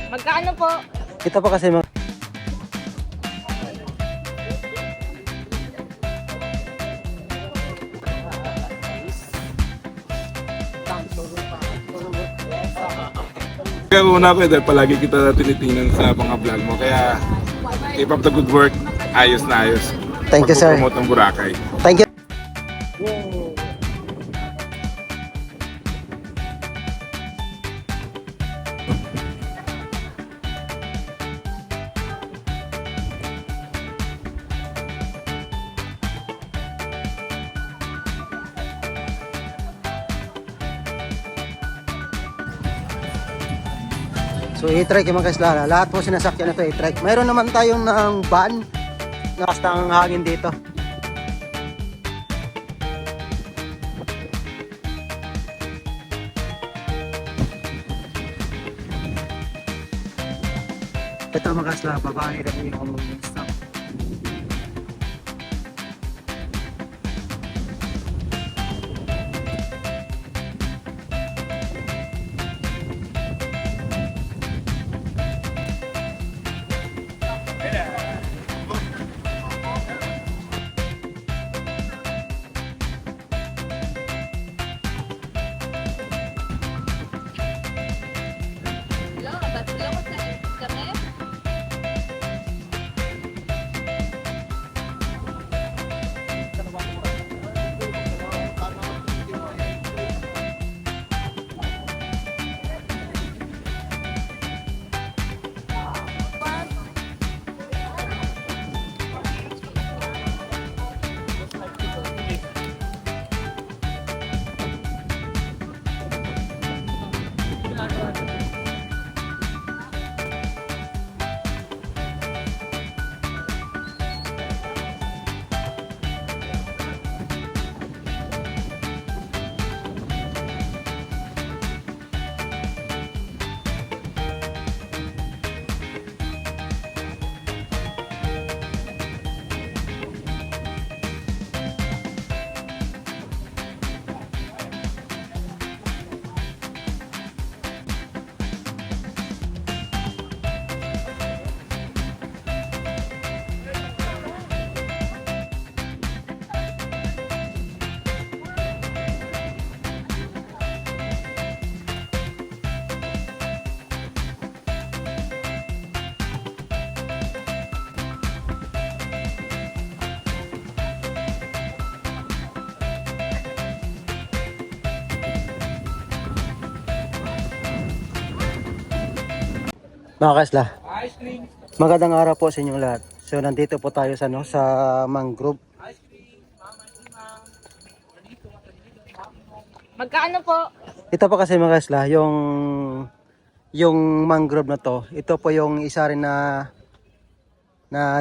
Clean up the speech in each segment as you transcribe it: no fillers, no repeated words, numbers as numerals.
Magkano po? Ito po kasi mga... Kaya una ko dahil palagi kita tinitingnan sa mga vlog mo. Kaya keep up the good work. Ayos na ayos. Thank you, sir. Pagpo-promote ng Boracay. Thank you. So i-trike yung mga kaslala, lahat po sinasakyan na ito i-trike. Mayroon naman tayong ng van na kastang hangin dito. Ito mga kaslala, babae rin yung stop. Mga kasla, magandang araw po sa inyong lahat. So nandito po tayo sa, sa mangrove. Magkano po? Ito po kasi mga kasla, yung mangrove na to, ito po yung isa rin na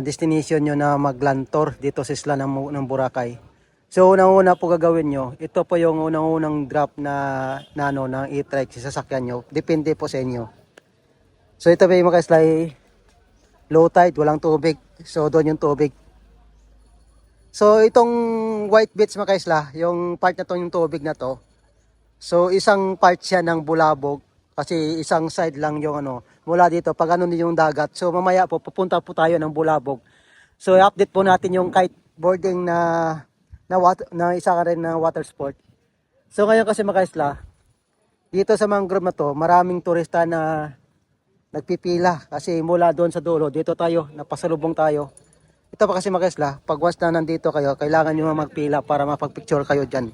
destination nyo na magland tour dito sa isla ng Boracay. So unang-una po gagawin nyo, ito po yung unang-unang drop na ng e-trike sa sasakyan nyo. Depende po sa inyo. So ito ba yung mga kaslay, low tide, walang tubig. So doon yung tubig. So itong white beach mga kaisla, yung part na to yung tubig na to. So isang part siya ng Bulabog kasi isang side lang yung mula dito pag yung dagat. So mamaya po pupunta po tayo ng Bulabog. So i-update po natin yung kiteboarding na isa ka rin na water sport. So ngayon kasi mga kaisla, dito sa mangrove na to, maraming turista na nagpipila kasi mula doon sa dulo, dito tayo, napasalubong tayo. Ito pa kasi mga kaisla, pag once na nandito kayo, kailangan nyo magpila para mapagpicture kayo dyan.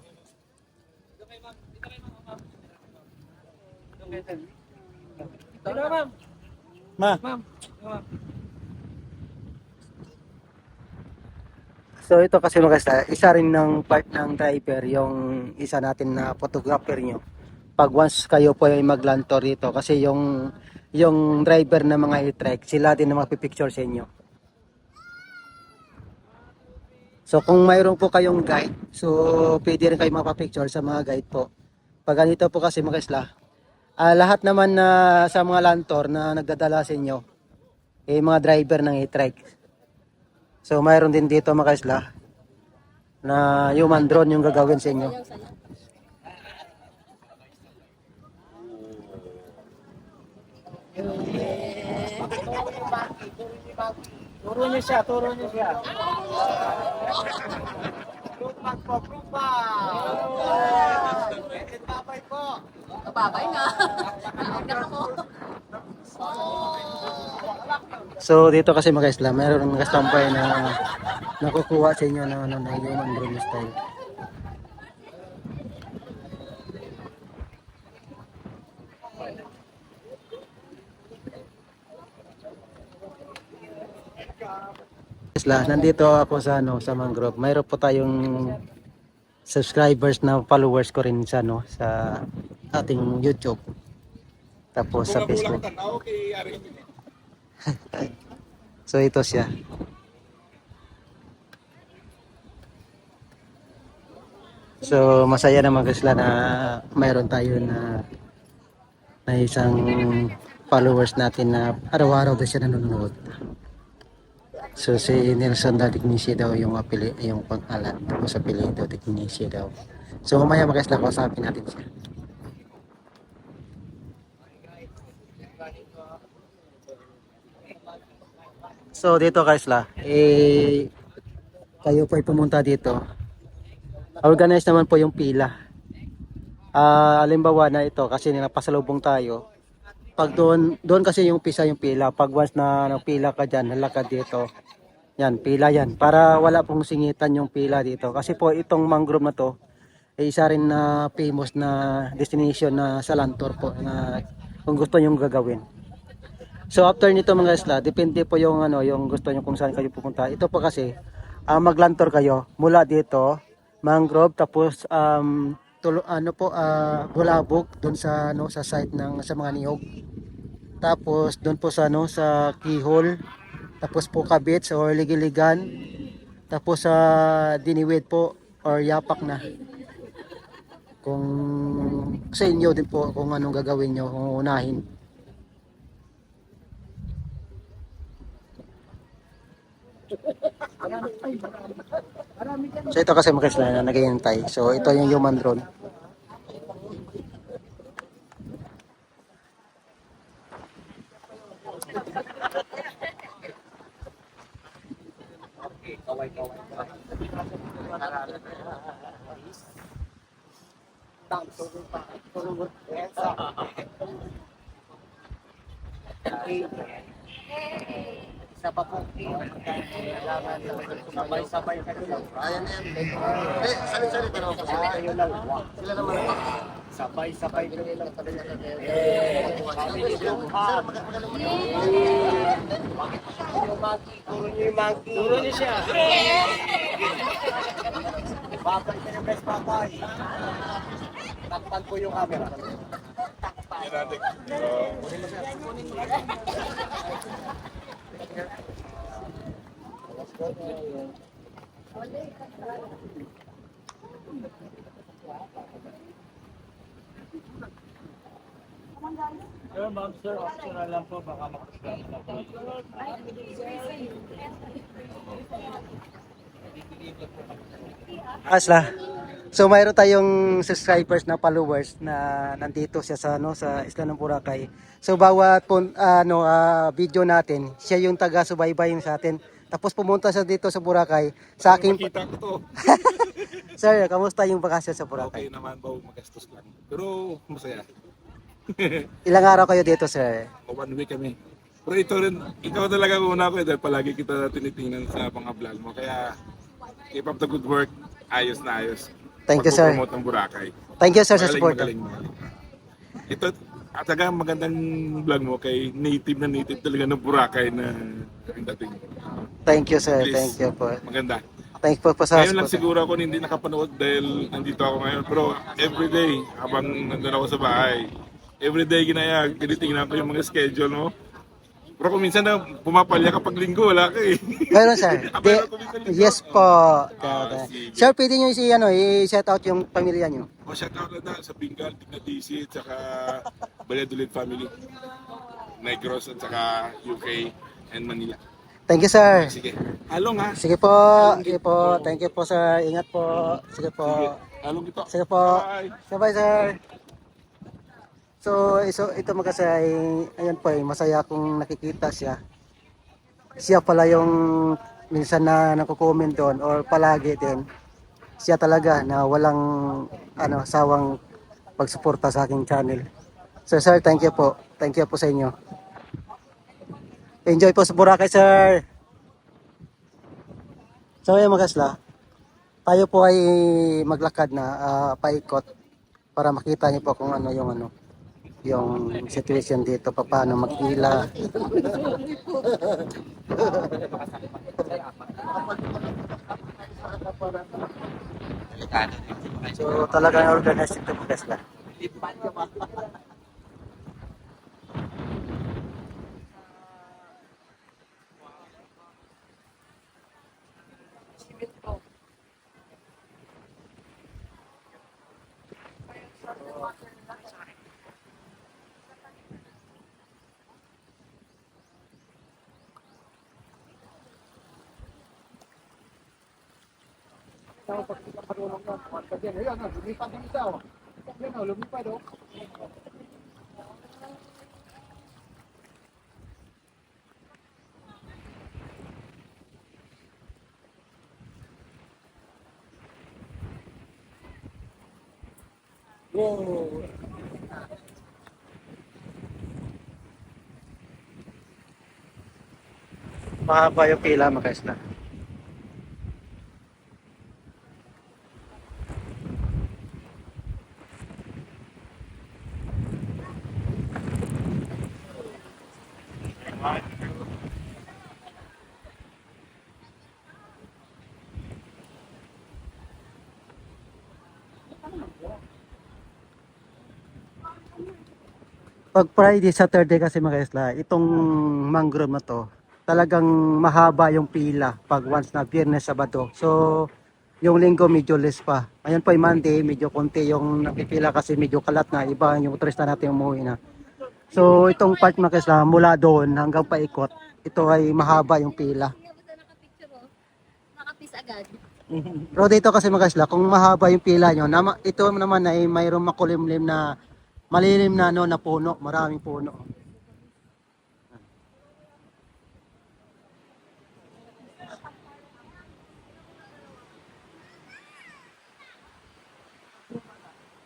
Ma. So ito kasi mga kaisla, isa rin ng part ng driver, yung isa natin na photographer nyo. Pag once kayo po ay mag-land tour dito kasi yung driver na mga e-trike, sila din na magpipicture sa inyo. So kung mayroon po kayong guide, so pwede rin kayo mapapicture sa mga guide po. Pag ganito po kasi mga isla, lahat naman na sa mga land tour na nagdadala sa inyo, mga driver ng e-trike. So mayroon din dito mga isla, na human drone yung gagawin sa inyo. Turo niyo siya, turo niyo siya. Babay na. So dito kasi mga isla, mayroon mga stampay na nakukuha sa inyo na ano na human drone style. Isla, nandito ako sa ano sa mangrove. Mayroon po tayong subscribers na followers ko rin sa ano sa ating YouTube. Tapos sa Facebook. So ito siya. So masaya naman sila na mayroon tayo na isang followers natin na araw-araw din siya nanonood. So si Nelson Dignici daw yung yung pangalan tapos sa apelyido Dignici daw. So mamaya mag-isla ko kausapin natin siya. So dito guys kayo po ay pumunta dito. Organize naman po yung pila. Halimbawa na ito kasi ninapasalubong tayo. Pag doon kasi yung yung pila. Pag once na pila ka dyan, halakad dito. Yan, pila yan. Para wala pong singitan yung pila dito. Kasi po itong mangrove na to, ay isa rin na famous na destination na sa Lantor po na kung gusto nyong gagawin. So after nito mga isla, depende po yung yung gusto nyo kung saan kayo pupunta. Ito po kasi maglantor kayo mula dito, mangrove tapos Bulabog doon sa sa site ng sa mga niyog. Tapos doon po sa sa Kihol, tapos po Kabits or Ligiligan, tapos sa Diniwid po or Yapak na. Kung sa inyo din po kung anong gagawin nyo, kung unahin. So ito kasi mga isla na naghihintay. So ito yung human drone. Isa pa po. Sabay-sabay ka dito. Ayan yan. Sali-sali ka naman kasi. Sila naman ako. Sabay-sabay ka nila. Turo niyo siya. Babay ka ng best babay. Takpan po yung camera. Sir, ma'am, sir, optional lang po, baka makasalamat na po. Asla. So mayroon tayong subscribers na followers na nandito siya sa sa Isla ng Boracay. So bawat video natin, siya yung taga-subaybay sa atin. Tapos pumunta siya dito sa Boracay. Sa akin, Makita ko to. sir, kamusta yung bakasyon sa Boracay? Okay naman ba, magastos lang. Pero masaya. Ilang araw kayo dito, sir? O 1 week kami. Pero ito rin, ikaw talaga una ko dahil palagi kita tinitingnan sa mga vlog mo. Kaya keep up the good work. Ayos na ayos. Thank you, sir. Pag-promote ng Boracay. Thank you, sir, sa support. Magaling. Ito, at saka magandang vlog mo kay native na native talaga ng Boracay na ang dating. Thank you, sir. Please. Thank you po. Maganda. Thank you po sa Ngayon lang support. siguro ako hindi nakapanood dahil nandito ako ngayon. Pero everyday, habang nandun ako sa bahay, everyday tinitingnan ko yung mga schedule mo. Pero kung minsan na pumapalya kapag linggo, wala ka eh. Meron, sir. Meron ko minsan linggo. Yes po. Sige. Sir, pwede nyo i-shout out yung pamilya nyo. O shout out na sa Bengal, Tigna DC, at saka Valladolid family. Negros at saka UK and Manila. Thank you, sir. Sige. Along ha. Sige po. Sige po. Thank you po, sir. Ingat po. Sige po. Along ito. Sige po. Bye. Bye-bye, sir. So ito mga kasi ay, ayan po ay masaya akong nakikita siya. Siya pala yung minsan na nagko-comment doon or palagi din. Siya talaga na walang sawang pagsuporta sa aking channel. So sir, thank you po. Thank you po sa inyo. Enjoy po sa Boracay, sir. So ayun mga kasla, tayo po ay maglakad na paikot para makita niyo po kung yung situation dito, paano magpila. So talagang organized ito mga kasla. Mahaba yung pila mga kasla. Pag Friday, Saturday kasi mga isla, itong mangrove na to, talagang mahaba yung pila pag once na Biyernes, Sabado. So, yung linggo medyo less pa. Ngayon po ay Monday, medyo konti yung napipila kasi medyo kalat na. Iba yung turista natin umuwi na. So, itong part mga isla, mula doon hanggang paikot, ito ay mahaba yung pila. Nakapis agad. Pero dito kasi mga isla, kung mahaba yung pila nyo, ito naman ay mayroong makulimlim na malilim na na puno, maraming puno.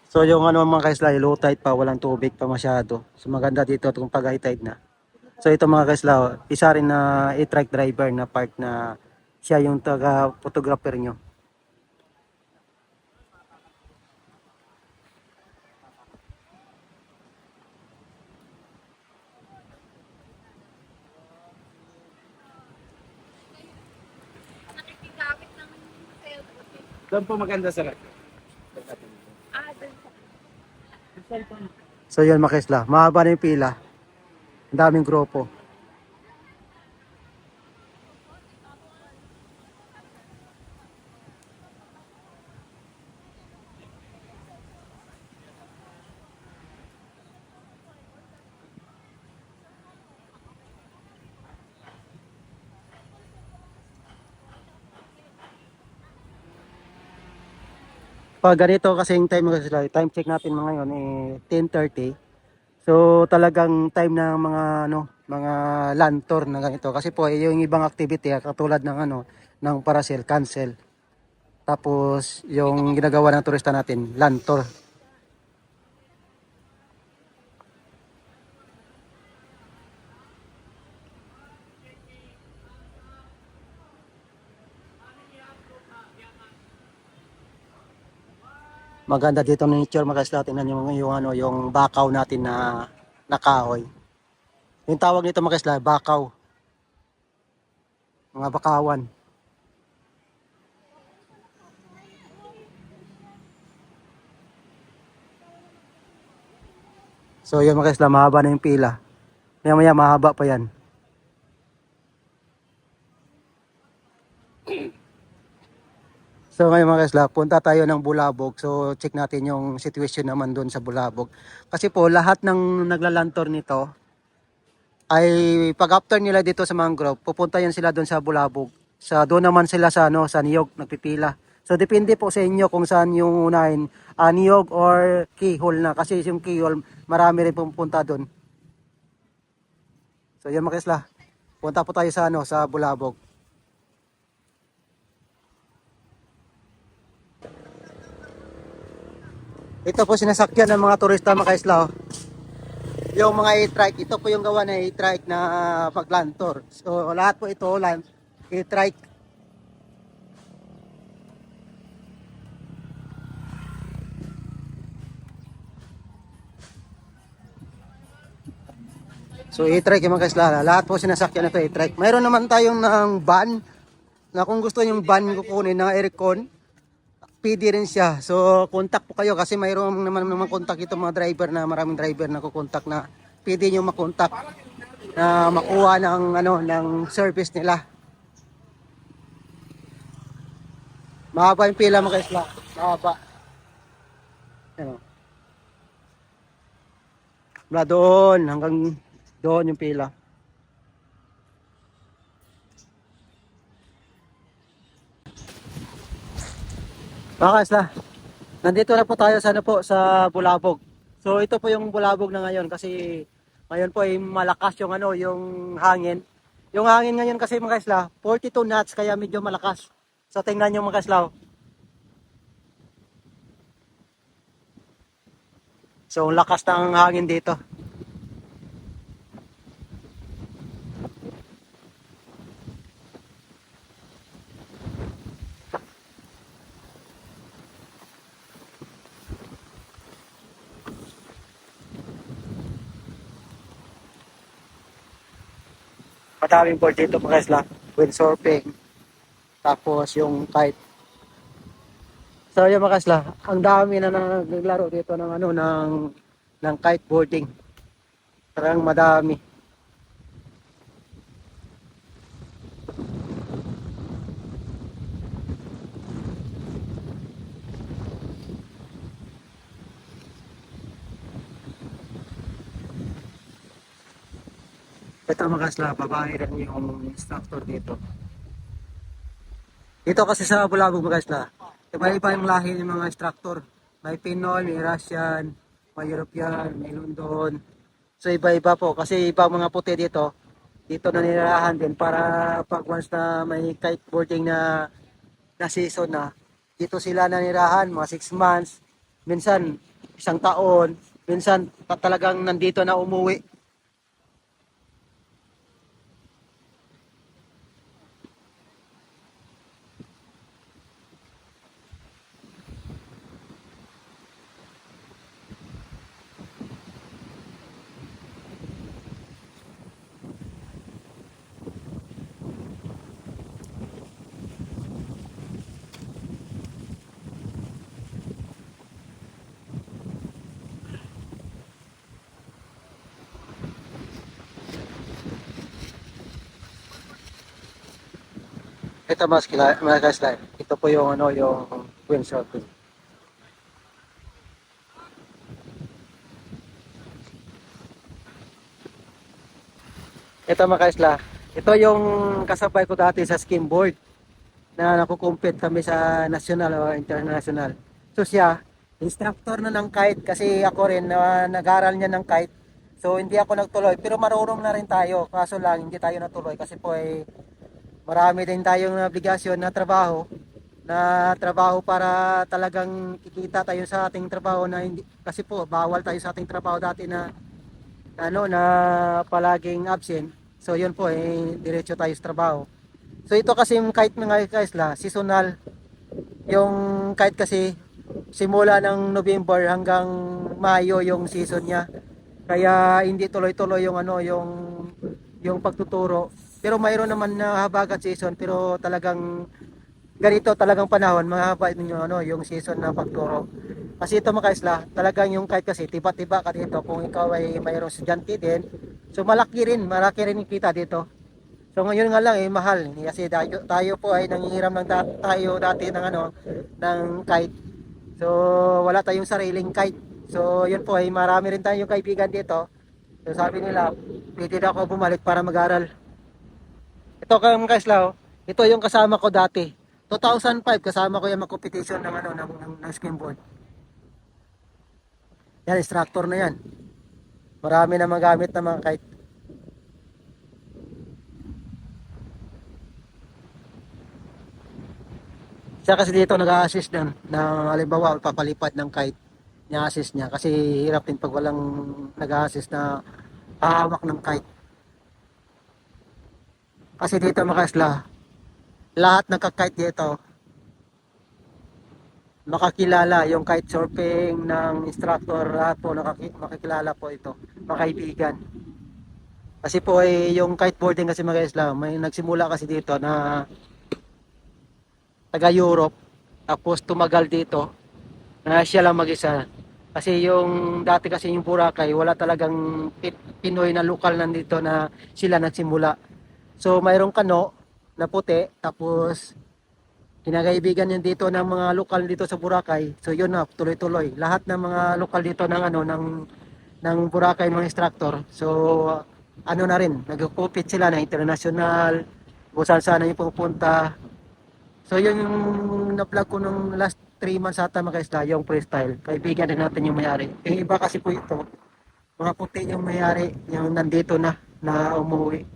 So yung mga kaisla, low tide pa, walang tubig pa masyado. So maganda dito kung pag high tide na. So ito mga kaisla, isa rin na e-truck driver na part na siya yung taga photographer nyo. Nakikigamit ng cellphone. Doon po maganda sir. Doon So yun mga kaisla, mahaba na yung pila. Ang daming grupo. Pag ganito kasing time mga sila, time check natin mga ngayon 10:30. So talagang time ng mga lantor na ganito kasi po yung ibang activity katulad ng ng parasel cancel. Tapos yung ginagawa ng turista natin, lantor. Maganda dito ng nature mga kasla, tingnan yung bakaw natin na nakahoy. Yung tawag nito mga kasla, bakaw. Mga bakawan. So yun mga kasla, mahaba na yung pila. Maya mahaba pa yan. So ngayon mga kasla, punta tayo ng Bulabog. So check natin yung situation naman doon sa Bulabog. Kasi po lahat ng naglalantor nito ay pag after nila dito sa mangrove, pupunta yan sila doon sa Bulabog. Sa doon naman sila sa sa Niyog nagpipila. So depende po sa inyo kung saan yung unahin, niyog or keyhole na, kasi yung keyhole marami rin pupunta doon. So yan mga kaisla, punta po tayo sa sa Bulabog. Ito po sinasakyan ng mga turista mga kaisla. Yung mga e-trike, ito po yung gawa na e-trike na paglantor. So lahat po ito e-trike. So e-trike yung mga kaisla. Lahat po sinasakyan ito e-trike. Mayroon naman tayong ng van na kung gusto yung van kukunin ng Aircon, PD rin siya. So, contact po kayo kasi mayroon naman contact ito mga driver na maraming driver na kukontak na PD nyo makontak na makuha ng service nila. Mahaba yung pila mga kaisla. Mahaba. Ano? Mula doon hanggang doon yung pila. Mga kaisla, nandito na po tayo sa Bulabog. So ito po yung Bulabog na ngayon kasi ngayon po ay malakas yung yung hangin. Yung hangin ngayon kasi mga kaisla, 42 knots kaya medyo malakas. So tingnan niyo mga kaisla. So lakas ng hangin dito. Madaming board dito mga kaisla. Windsurfing. Tapos yung kite. So yung mga kaisla, ang dami na naglaro dito ng ng kiteboarding. Parang madami. Ito mga kaisla, babae rin yung instructor dito. Dito kasi sa Bulabog mga kaisla, iba-iba yung lahi ng mga instructor. May Pinoy, may Russian, may European, may London. So iba-iba po kasi iba mga puti dito. Dito na nilalahan din para pag once na may kiteboarding na season na, dito sila nanirahan mga 6 months, minsan isang taon, minsan talagang nandito na umuwi. Ito mga kaisla, ito po yung yung windsurfing. Ito mga kaisla, ito yung kasabay ko dati sa skimboard na nakukumpit kami sa national o international. So siya, instructor na ng kite kasi ako rin nag-aral niya ng kite. So hindi ako nagtuloy pero marunong na rin tayo. Kaso lang hindi tayo natuloy kasi po ay marami din tayong obligasyon na trabaho para talagang kikita tayo sa ating trabaho na hindi, kasi po bawal tayo sa ating trabaho dati na na palaging absent. So yun po diretso tayo sa trabaho. So ito kasi yung kite mga kaisla, seasonal. Yung kite kasi simula ng November hanggang Mayo yung season niya. Kaya hindi tuloy-tuloy yung yung pagtuturo. Pero mayroon naman na habagat season pero talagang ganito talagang panahon mahaba yung season na pagturo. Kasi ito mga kaisla, talagang yung kite kasi tiba-tiba ka dito kung ikaw ay mayroong estudyante din. So malaki rin yung kita dito. So ngayon nga lang mahal kasi tayo po ay nangingiram tayo dati ng ng kite. So wala tayong sariling kite. So yun po marami rin tayong kaibigan dito. So sabi nila, pwede na ako bumalik para mag-aral. Ito mga kaisla, ito yung kasama ko dati 2005 kasama ko yung mga competition ng ano ng skimboard. Yan, instructor na yan. Marami na magamit na mga kite. Siya kasi dito nag-a-assist ng halimbawa papalipad ng kite. Niya-assist niya kasi hirap din pag walang nag-a-assist na hahawak ng kite. Kasi dito mga isla, lahat ng kite dito makakilala yung kite surfing ng instructor, lahat po makikilala po ito, makaibigan. Kasi po yung kiteboarding kasi mga isla, may nagsimula kasi dito na taga Europe, tapos tumagal dito na siya lang mag-isa. Kasi yung dati kasi yung Boracay, wala talagang Pinoy na lokal nandito na sila nagsimula. So mayroong kano na puti, tapos kinakaibigan yan dito ng mga lokal dito sa Boracay. So yun na, tuloy-tuloy. Lahat ng mga lokal dito ng ano ng Boracay mga instructor. So ano na rin, nagko-compete sila ng international, kung saan yung pupunta. So yun yung na-vlog ko nung last 3 months ata mga isla, yung freestyle. Kaibigan din natin yung mayari. Yung iba kasi po ito, mga puti yung mayari, yung nandito na umuwi.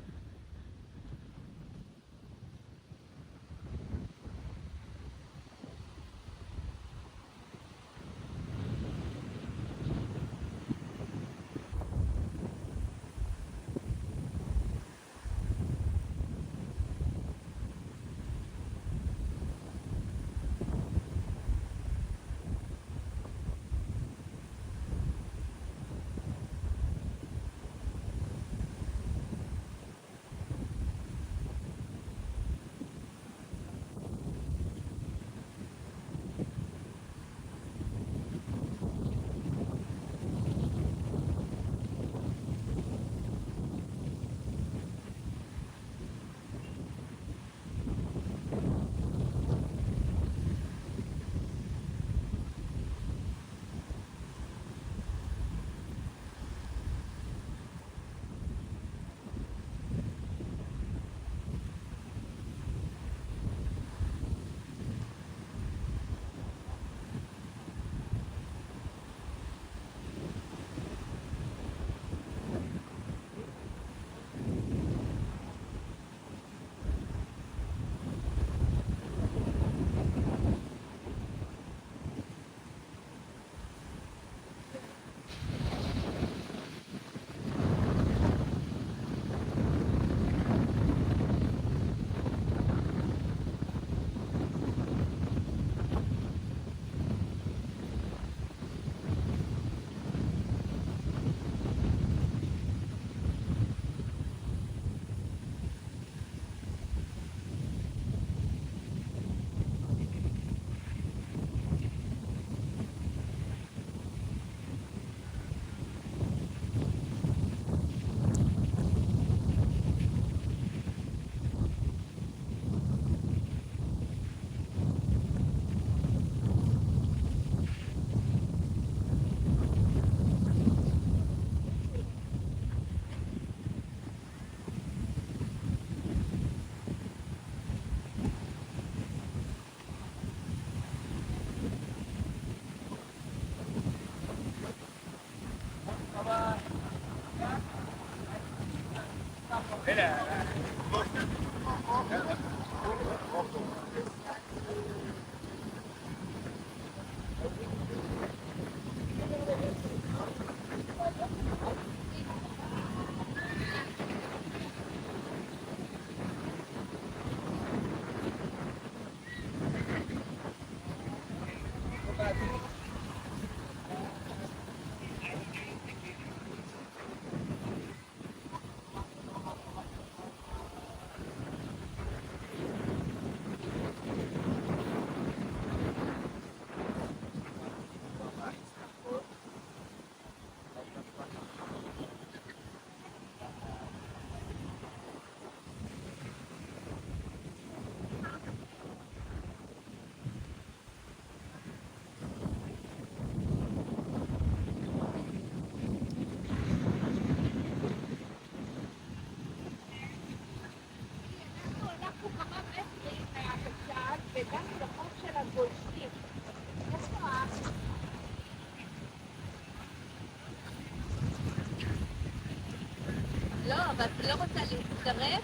לא, אבל את לא רוצה להצטרף?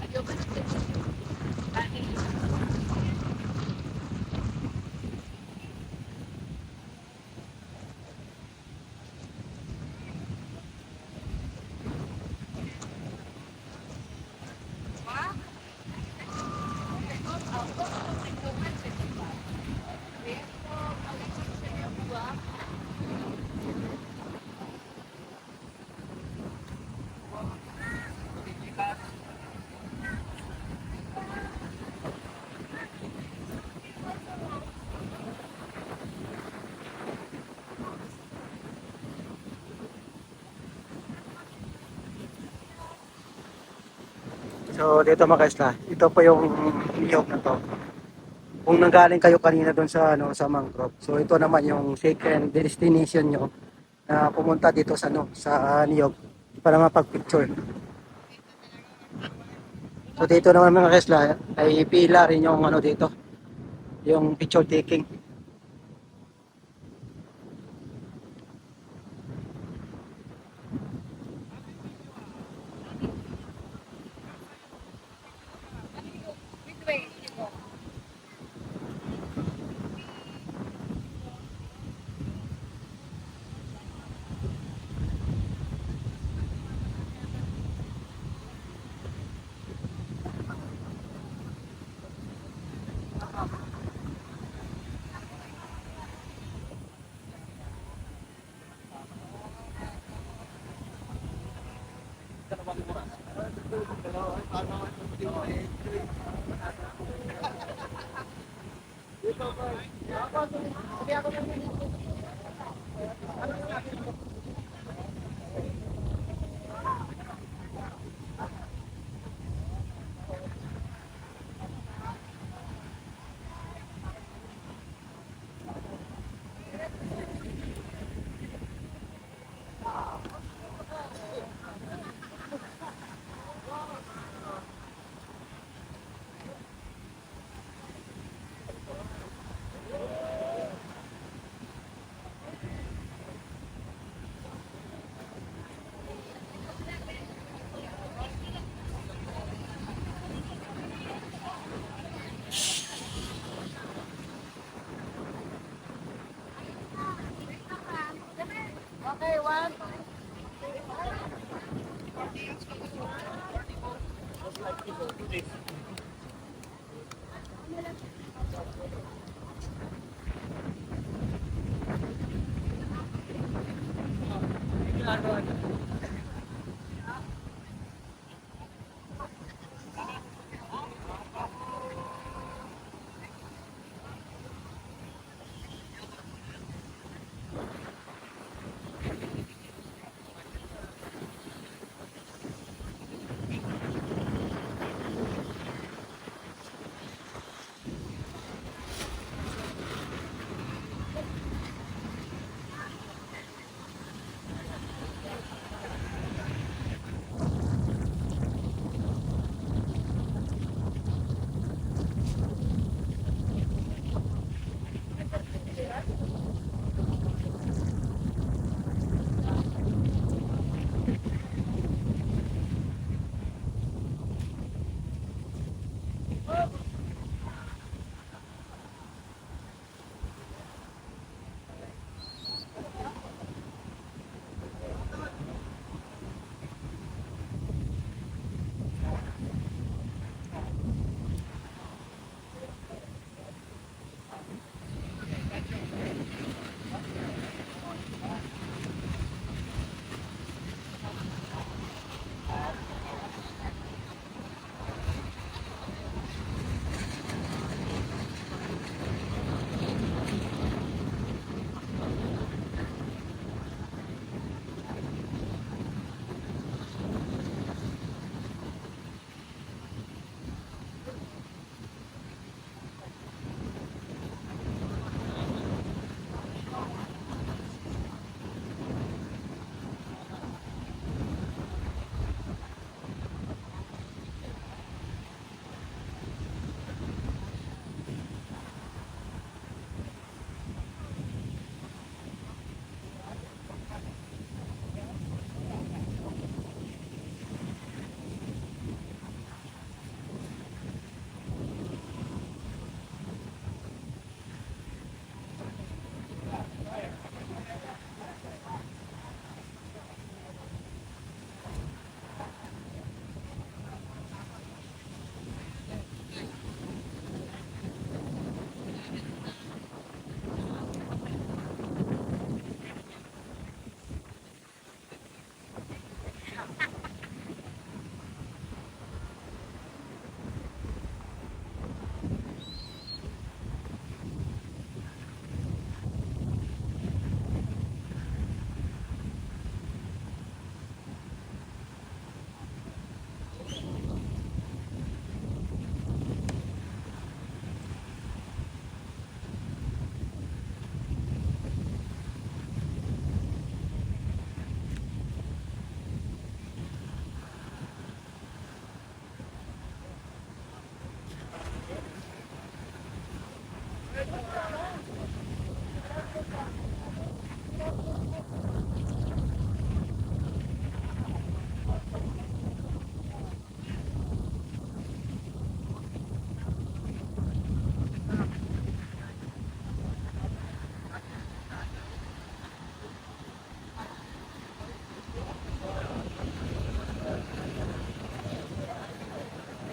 אני אומרת אני... So dito mga kaisla, ito po yung niyog na to. Kung nanggaling kayo kanina doon sa sa mangrove. So ito naman yung second destination nyo na pumunta dito sa sa niyog para mapag-picture. So dito naman mga kaisla ay pila rin yung dito, yung picture taking. Okay, one.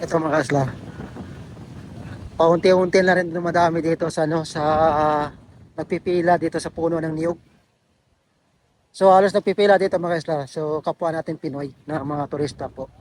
Ito mga kasla. Paunti-unti na rin dumadami dito sa ano sa nagpipila dito sa puno ng niyog. So halos nagpipila dito mga kasla. So kapwa natin Pinoy na mga turista po.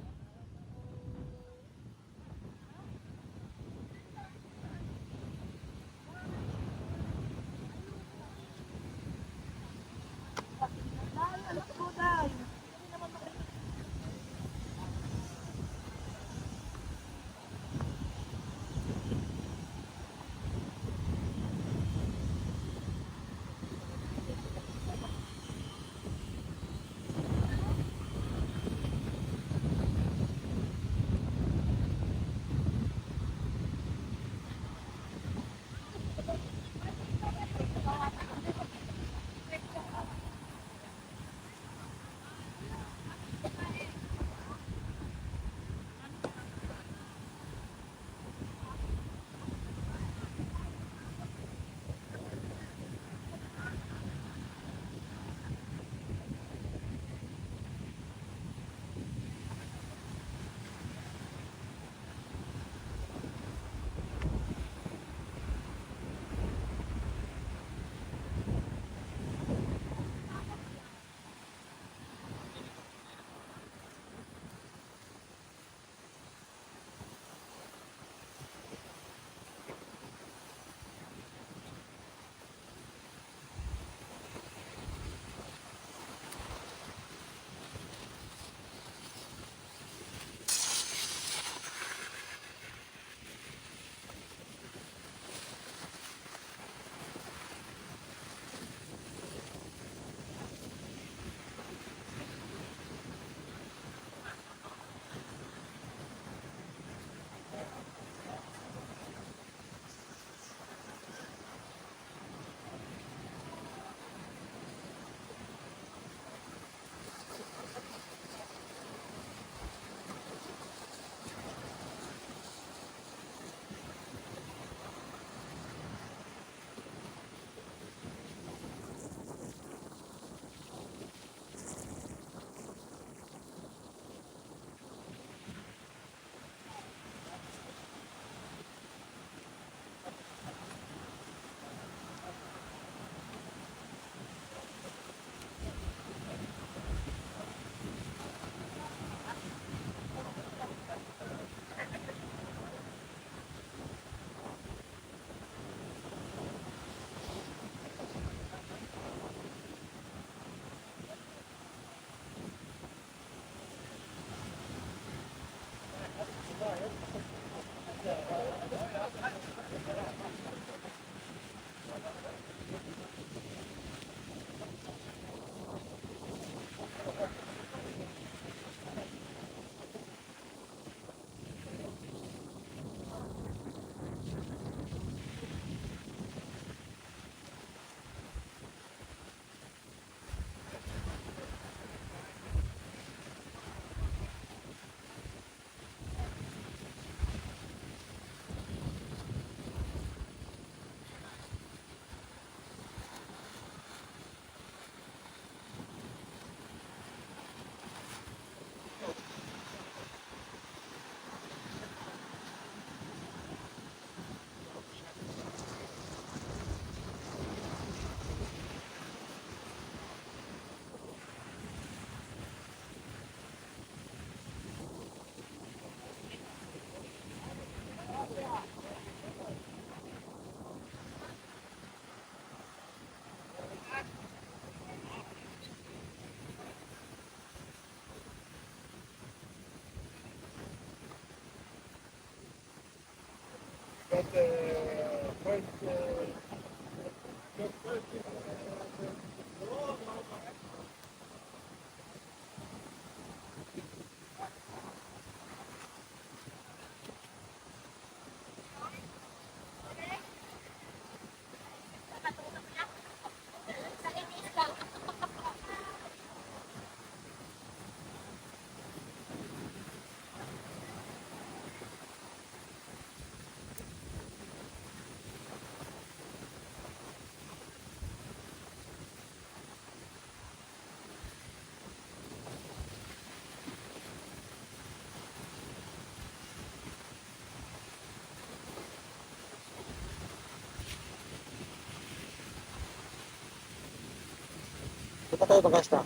Kita tayo mga isla.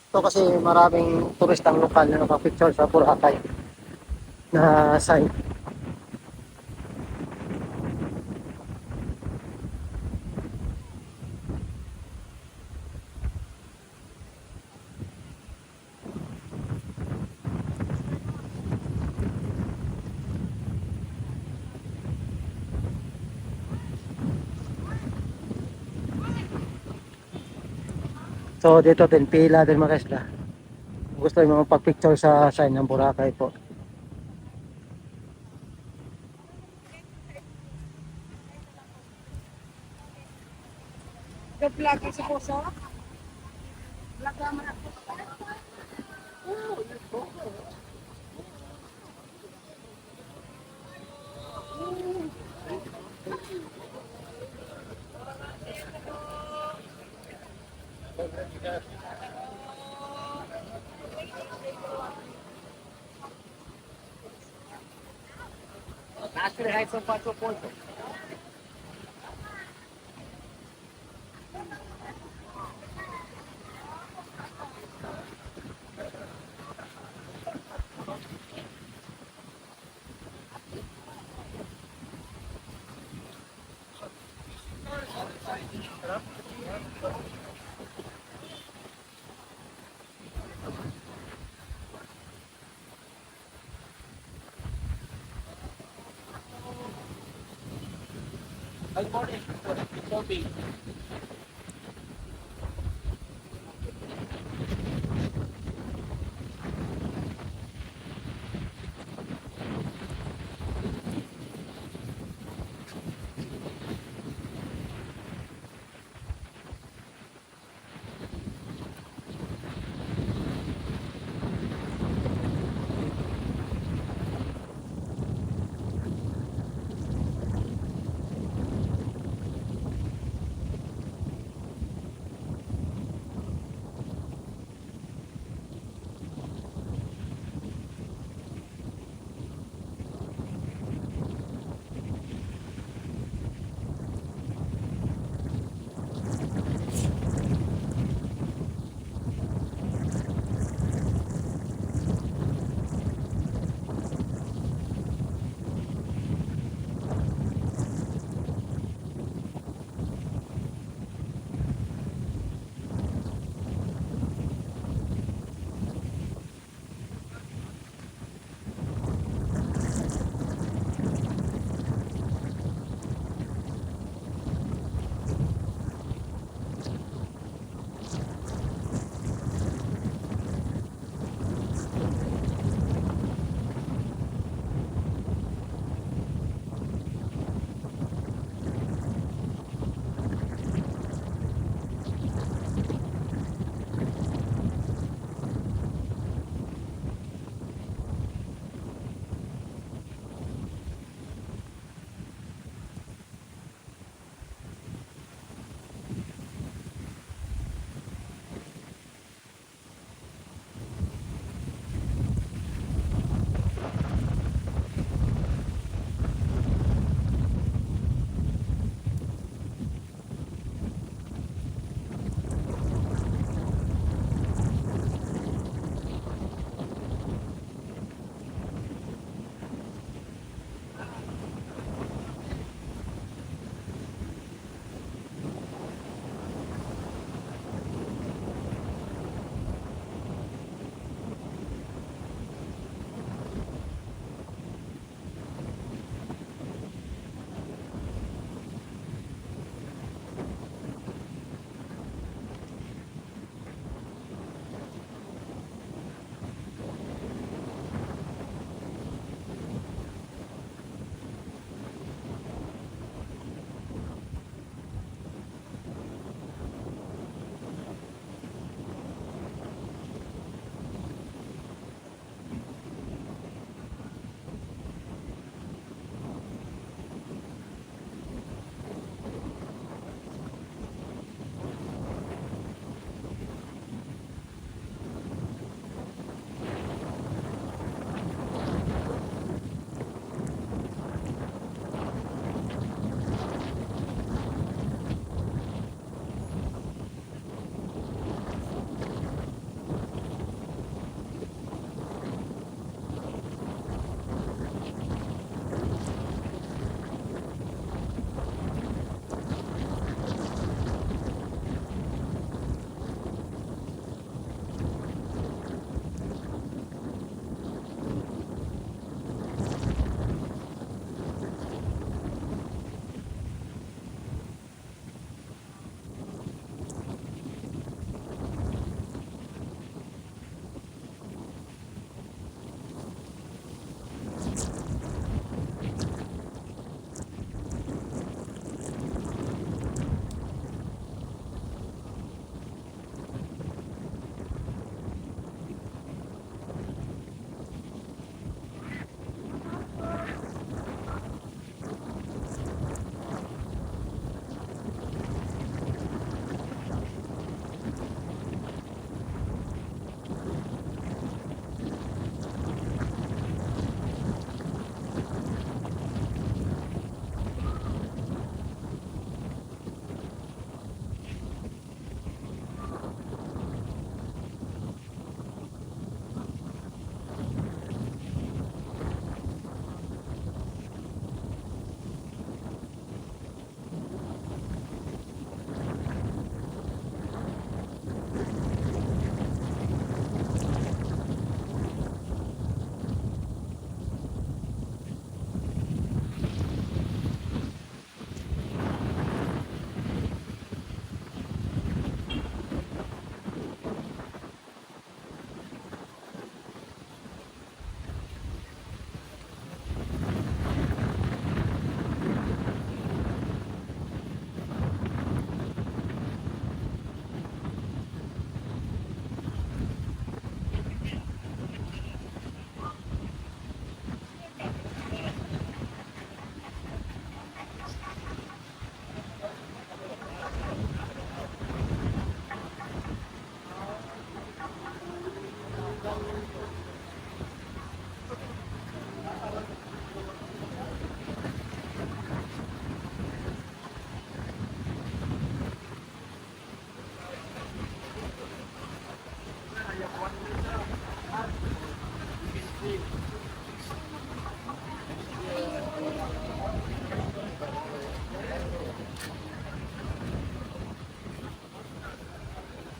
Ito kasi maraming turistang lokal na nakapicture sa Boracay na site. So dito din pila din mga isla. Gusto mo magpicture sa sign ng Boracay po. Vlog si Puso. Vlog naman ako. National Heights of Paso Puerto. Good morning. Shopping.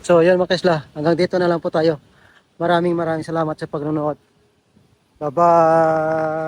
So yun mga kaisla, hanggang dito na lang po tayo. Maraming salamat sa pagnonood. Bye-bye!